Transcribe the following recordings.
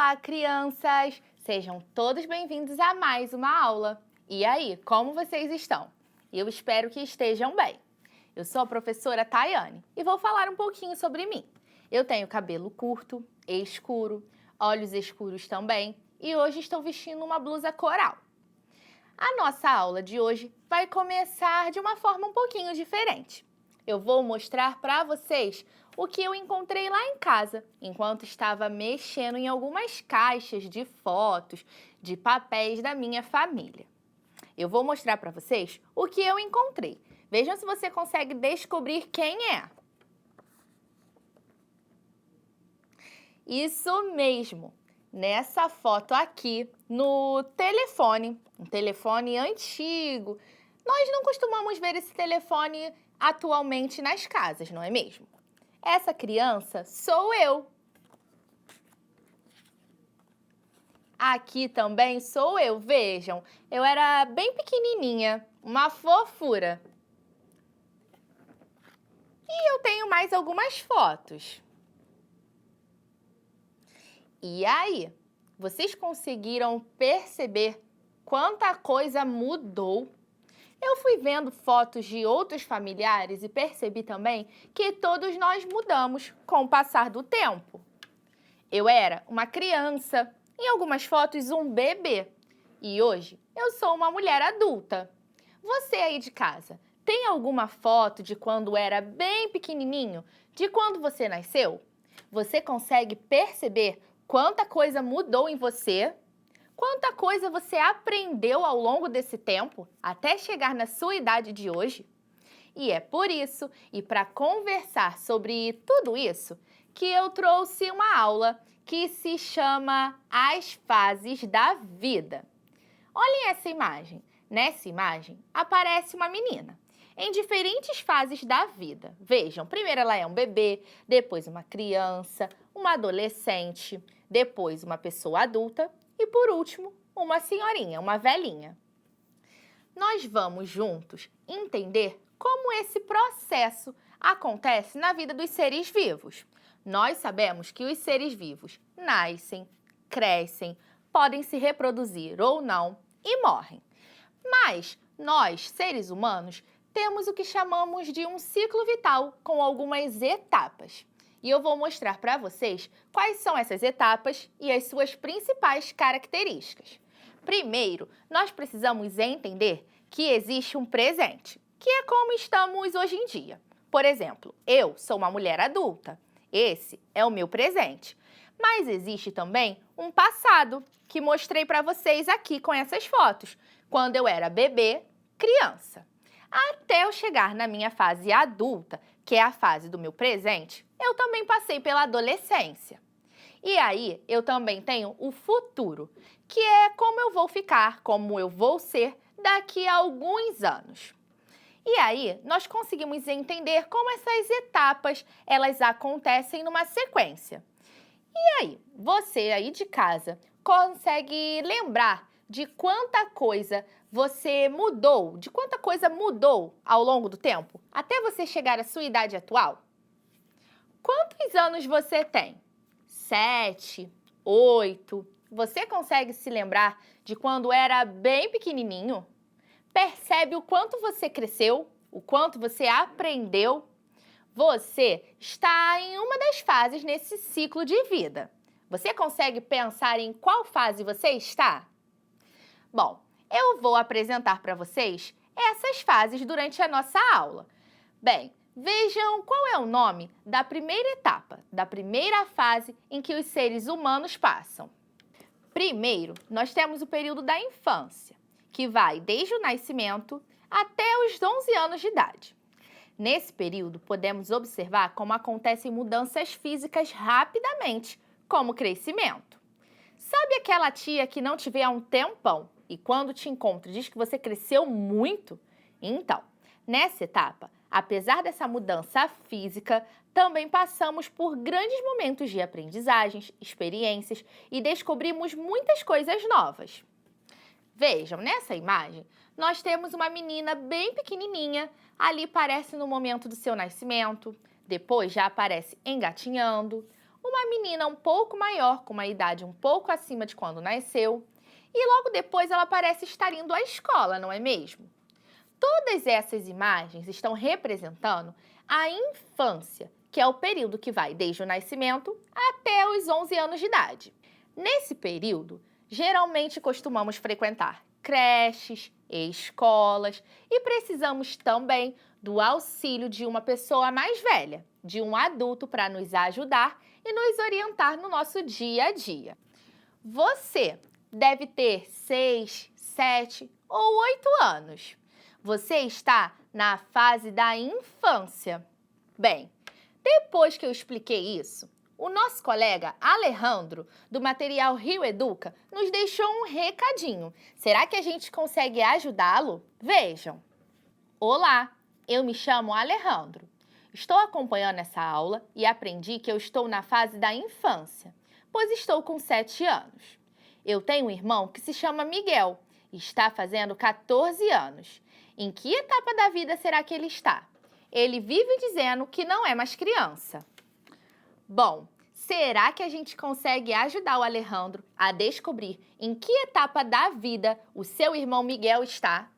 Olá, crianças! Sejam todos bem-vindos a mais uma aula. E aí, como vocês estão? Eu espero que estejam bem. Eu sou a professora Tayane e vou falar um pouquinho sobre mim. Eu tenho cabelo curto, escuro, olhos escuros também e hoje estou vestindo uma blusa coral. A nossa aula de hoje vai começar de uma forma um pouquinho diferente. Eu vou mostrar para vocês o que eu encontrei lá em casa, enquanto estava mexendo em algumas caixas de fotos, de papéis da minha família. Eu vou mostrar para vocês o que eu encontrei. Vejam se você consegue descobrir quem é. Isso mesmo! Nessa foto aqui, no telefone, um telefone antigo. Nós não costumamos ver esse telefone atualmente nas casas, não é mesmo? Essa criança sou eu. Aqui também sou eu, vejam. Eu era bem pequenininha, uma fofura. E eu tenho mais algumas fotos. E aí, vocês conseguiram perceber quanta coisa mudou? Eu fui vendo fotos de outros familiares e percebi também que todos nós mudamos com o passar do tempo. Eu era uma criança, em algumas fotos um bebê, e hoje eu sou uma mulher adulta. Você aí de casa, tem alguma foto de quando era bem pequenininho, de quando você nasceu? Você consegue perceber quanta coisa mudou em você? Quanta coisa você aprendeu ao longo desse tempo, até chegar na sua idade de hoje? E é por isso, e para conversar sobre tudo isso, que eu trouxe uma aula que se chama As Fases da Vida. Olhem essa imagem. Nessa imagem aparece uma menina em diferentes fases da vida. Vejam, primeiro ela é um bebê, depois uma criança, uma adolescente, depois uma pessoa adulta e, por último, uma senhorinha, uma velhinha. Nós vamos juntos entender como esse processo acontece na vida dos seres vivos. Nós sabemos que os seres vivos nascem, crescem, podem se reproduzir ou não e morrem. Mas nós, seres humanos, temos o que chamamos de um ciclo vital com algumas etapas. E eu vou mostrar para vocês quais são essas etapas e as suas principais características. Primeiro, nós precisamos entender que existe um presente, que é como estamos hoje em dia. Por exemplo, eu sou uma mulher adulta. Esse é o meu presente. Mas existe também um passado, que mostrei para vocês aqui com essas fotos, quando eu era bebê, criança. Até eu chegar na minha fase adulta, que é a fase do meu presente, eu também passei pela adolescência. E aí, eu também tenho o futuro, que é como eu vou ficar, como eu vou ser daqui a alguns anos. E aí, nós conseguimos entender como essas etapas, elas acontecem numa sequência. E aí, você aí de casa consegue lembrar de quanta coisa você mudou, de quanta coisa mudou ao longo do tempo, até você chegar à sua idade atual? Quantos anos você tem? 7, 8? Você consegue se lembrar de quando era bem pequenininho? Percebe o quanto você cresceu? O quanto você aprendeu? Você está em uma das fases nesse ciclo de vida. Você consegue pensar em qual fase você está? Bom, eu vou apresentar para vocês essas fases durante a nossa aula. Bem, vejam qual é o nome da primeira etapa, da primeira fase em que os seres humanos passam. Primeiro, nós temos o período da infância, que vai desde o nascimento até os 11 anos de idade. Nesse período, podemos observar como acontecem mudanças físicas rapidamente, como o crescimento. Sabe aquela tia que não te vê há um tempão e quando te encontra diz que você cresceu muito? Então, nessa etapa, apesar dessa mudança física, também passamos por grandes momentos de aprendizagens, experiências e descobrimos muitas coisas novas. Vejam, nessa imagem, nós temos uma menina bem pequenininha, ali parece no momento do seu nascimento, depois já aparece engatinhando. uma menina um pouco maior, com uma idade um pouco acima de quando nasceu, e logo depois ela parece estar indo à escola, não é mesmo? Todas essas imagens estão representando a infância, que é o período que vai desde o nascimento até os 11 anos de idade. Nesse período, geralmente costumamos frequentar creches, escolas e precisamos também do auxílio de uma pessoa mais velha, de um adulto para nos ajudar e nos orientar no nosso dia a dia. Você deve ter 6, 7 ou 8 anos. Você está na fase da infância. Bem, depois que eu expliquei isso, o nosso colega Alejandro, do material Rio Educa, nos deixou um recadinho. Será que a gente consegue ajudá-lo? Vejam! Olá, eu me chamo Alejandro. Estou acompanhando essa aula e aprendi que eu estou na fase da infância, pois estou com 7 anos. Eu tenho um irmão que se chama Miguel e está fazendo 14 anos. Em que etapa da vida será que ele está? Ele vive dizendo que não é mais criança. Bom, será que a gente consegue ajudar o Alejandro a descobrir em que etapa da vida o seu irmão Miguel está?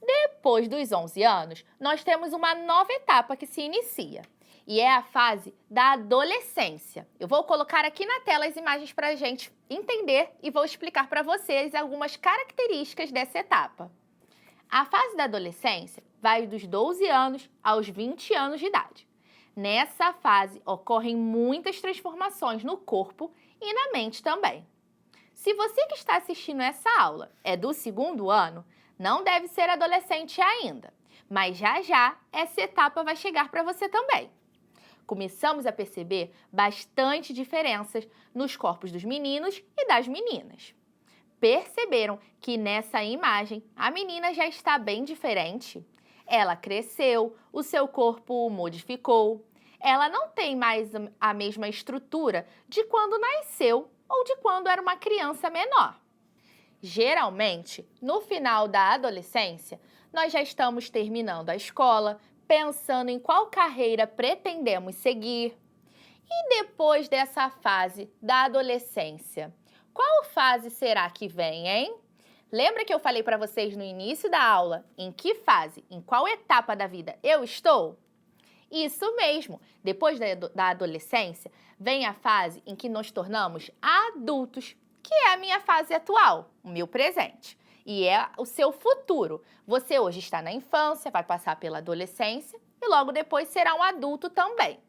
Depois dos 11 anos, nós temos uma nova etapa que se inicia. E é a fase da adolescência. Eu vou colocar aqui na tela as imagens para a gente entender e vou explicar para vocês algumas características dessa etapa. A fase da adolescência vai dos 12 anos aos 20 anos de idade. Nessa fase ocorrem muitas transformações no corpo e na mente também. Se você que está assistindo essa aula é do 2º ano, não deve ser adolescente ainda, mas já já essa etapa vai chegar para você também. Começamos a perceber bastante diferenças nos corpos dos meninos e das meninas. Perceberam que nessa imagem a menina já está bem diferente? Ela cresceu, o seu corpo modificou, ela não tem mais a mesma estrutura de quando nasceu ou de quando era uma criança menor. Geralmente, no final da adolescência, nós já estamos terminando a escola, pensando em qual carreira pretendemos seguir. E depois dessa fase da adolescência, qual fase será que vem, hein? Lembra que eu falei para vocês no início da aula em que fase, em qual etapa da vida eu estou? Isso mesmo! Depois da adolescência, vem a fase em que nos tornamos adultos, que é a minha fase atual, o meu presente. E é o seu futuro. Você hoje está na infância, vai passar pela adolescência e logo depois será um adulto também.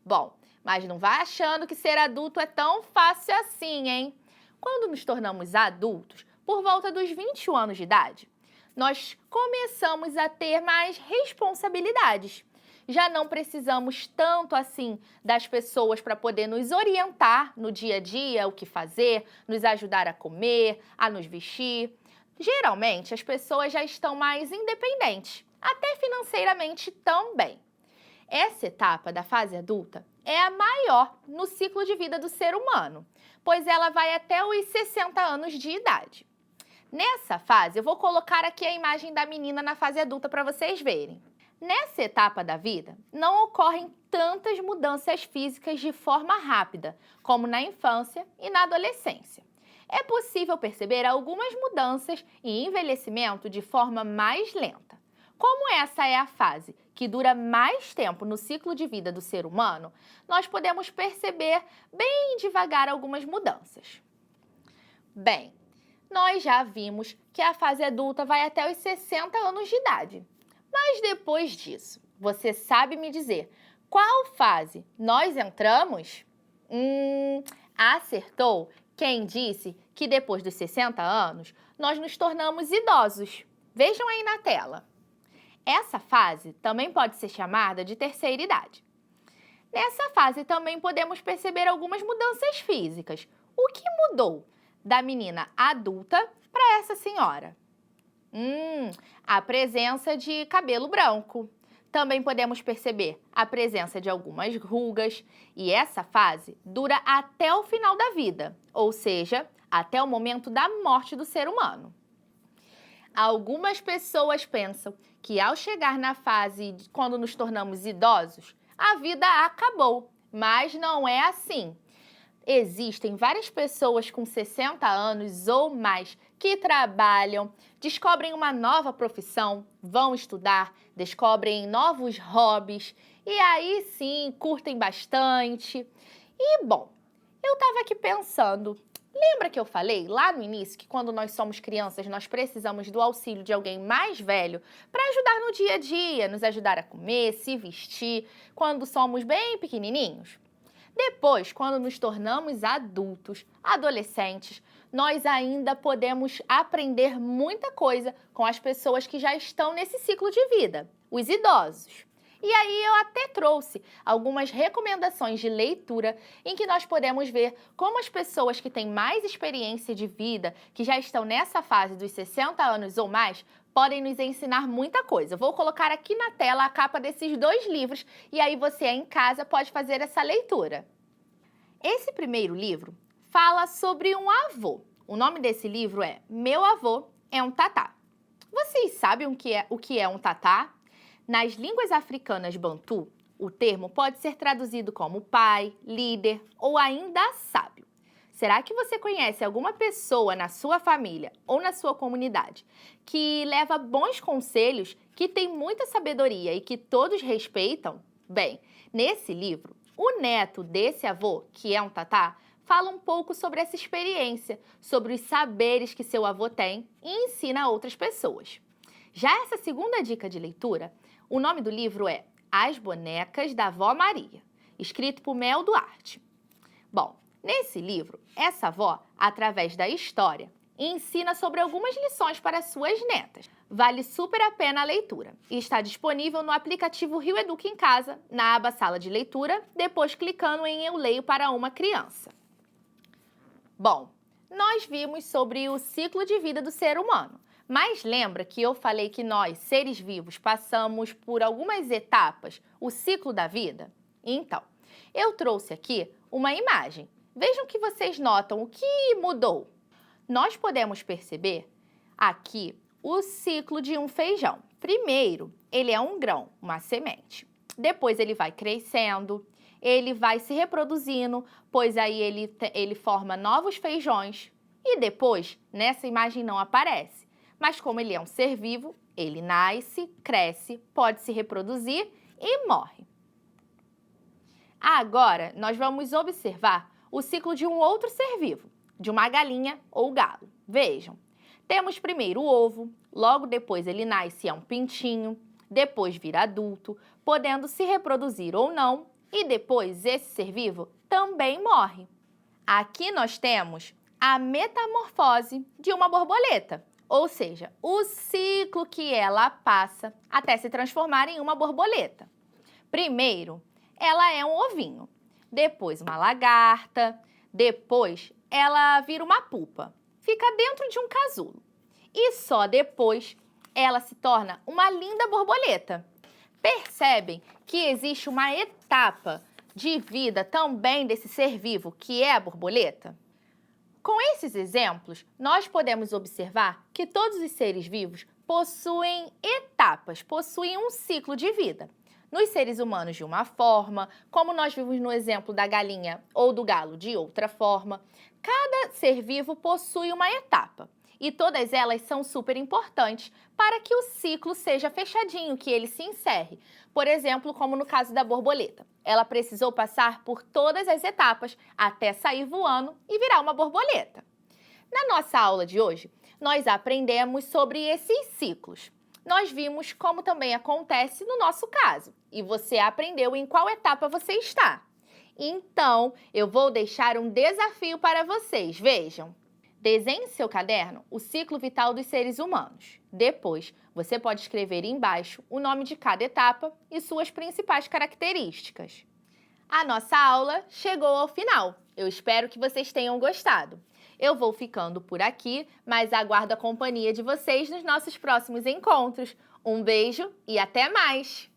Bom, mas não vai achando que ser adulto é tão fácil assim, hein? Quando nos tornamos adultos, por volta dos 21 anos de idade, nós começamos a ter mais responsabilidades. Já não precisamos tanto assim das pessoas para poder nos orientar no dia a dia, o que fazer, nos ajudar a comer, a nos vestir. Geralmente, as pessoas já estão mais independentes, até financeiramente também. Essa etapa da fase adulta é a maior no ciclo de vida do ser humano, pois ela vai até os 60 anos de idade. Nessa fase, eu vou colocar aqui a imagem da menina na fase adulta para vocês verem. Nessa etapa da vida, não ocorrem tantas mudanças físicas de forma rápida, como na infância e na adolescência. É possível perceber algumas mudanças e envelhecimento de forma mais lenta. Como essa é a fase que dura mais tempo no ciclo de vida do ser humano, nós podemos perceber bem devagar algumas mudanças. Bem, nós já vimos que a fase adulta vai até os 60 anos de idade. Mas depois disso, você sabe me dizer qual fase nós entramos? Acertou quem disse que depois dos 60 anos nós nos tornamos idosos. Vejam aí na tela. Essa fase também pode ser chamada de terceira idade. Nessa fase também podemos perceber algumas mudanças físicas. O que mudou da menina adulta para essa senhora? A presença de cabelo branco. Também podemos perceber a presença de algumas rugas e essa fase dura até o final da vida, ou seja, até o momento da morte do ser humano. Algumas pessoas pensam que ao chegar na fase de quando nos tornamos idosos, a vida acabou. Mas não é assim. Existem várias pessoas com 60 anos ou mais que trabalham, descobrem uma nova profissão, vão estudar, descobrem novos hobbies e aí sim curtem bastante. E bom, eu estava aqui pensando, lembra que eu falei lá no início que quando nós somos crianças nós precisamos do auxílio de alguém mais velho para ajudar no dia a dia, nos ajudar a comer, se vestir, quando somos bem pequenininhos? Depois, quando nos tornamos adultos, adolescentes, nós ainda podemos aprender muita coisa com as pessoas que já estão nesse ciclo de vida, os idosos. E aí eu até trouxe algumas recomendações de leitura em que nós podemos ver como as pessoas que têm mais experiência de vida, que já estão nessa fase dos 60 anos ou mais, podem nos ensinar muita coisa. Vou colocar aqui na tela a capa desses 2 livros e aí você aí em casa pode fazer essa leitura. Esse primeiro livro fala sobre um avô. O nome desse livro é Meu Avô é um Tatá. Vocês sabem o que é um tatá? Nas línguas africanas bantu, o termo pode ser traduzido como pai, líder ou ainda sábio. Será que você conhece alguma pessoa na sua família ou na sua comunidade que leva bons conselhos, que tem muita sabedoria e que todos respeitam? Bem, nesse livro, o neto desse avô, que é um tatá, fala um pouco sobre essa experiência, sobre os saberes que seu avô tem e ensina a outras pessoas. Já essa segunda dica de leitura, o nome do livro é As Bonecas da Vó Maria, escrito por Mel Duarte. Bom, nesse livro, essa avó, através da história, ensina sobre algumas lições para suas netas. Vale super a pena a leitura e está disponível no aplicativo Rio Educa em Casa, na aba Sala de Leitura, depois clicando em Eu Leio para uma Criança. Bom, nós vimos sobre o ciclo de vida do ser humano. Mas lembra que eu falei que nós, seres vivos, passamos por algumas etapas, o ciclo da vida? Então, eu trouxe aqui uma imagem. Vejam que vocês notam o que mudou. Nós podemos perceber aqui o ciclo de um feijão. Primeiro, ele é um grão, uma semente. Depois ele vai crescendo, ele vai se reproduzindo, pois aí ele forma novos feijões. E depois, nessa imagem não aparece. Mas como ele é um ser vivo, ele nasce, cresce, pode se reproduzir e morre. Agora, nós vamos observar o ciclo de um outro ser vivo, de uma galinha ou galo. Vejam, temos primeiro o ovo, logo depois ele nasce e é um pintinho, depois vira adulto, podendo se reproduzir ou não, e depois esse ser vivo também morre. Aqui nós temos a metamorfose de uma borboleta. Ou seja, o ciclo que ela passa até se transformar em uma borboleta. Primeiro, ela é um ovinho, depois uma lagarta, depois ela vira uma pupa, fica dentro de um casulo. E só depois ela se torna uma linda borboleta. Percebem que existe uma etapa de vida também desse ser vivo, que é a borboleta? Com esses exemplos, nós podemos observar que todos os seres vivos possuem etapas, possuem um ciclo de vida. Nos seres humanos de uma forma, como nós vimos no exemplo da galinha ou do galo de outra forma, cada ser vivo possui uma etapa. E todas elas são super importantes para que o ciclo seja fechadinho, que ele se encerre. Por exemplo, como no caso da borboleta. Ela precisou passar por todas as etapas até sair voando e virar uma borboleta. Na nossa aula de hoje, nós aprendemos sobre esses ciclos. Nós vimos como também acontece no nosso caso. E você aprendeu em qual etapa você está. Então, eu vou deixar um desafio para vocês. Vejam. Desenhe em seu caderno o ciclo vital dos seres humanos. Depois, você pode escrever embaixo o nome de cada etapa e suas principais características. A nossa aula chegou ao final. Eu espero que vocês tenham gostado. Eu vou ficando por aqui, mas aguardo a companhia de vocês nos nossos próximos encontros. Um beijo e até mais!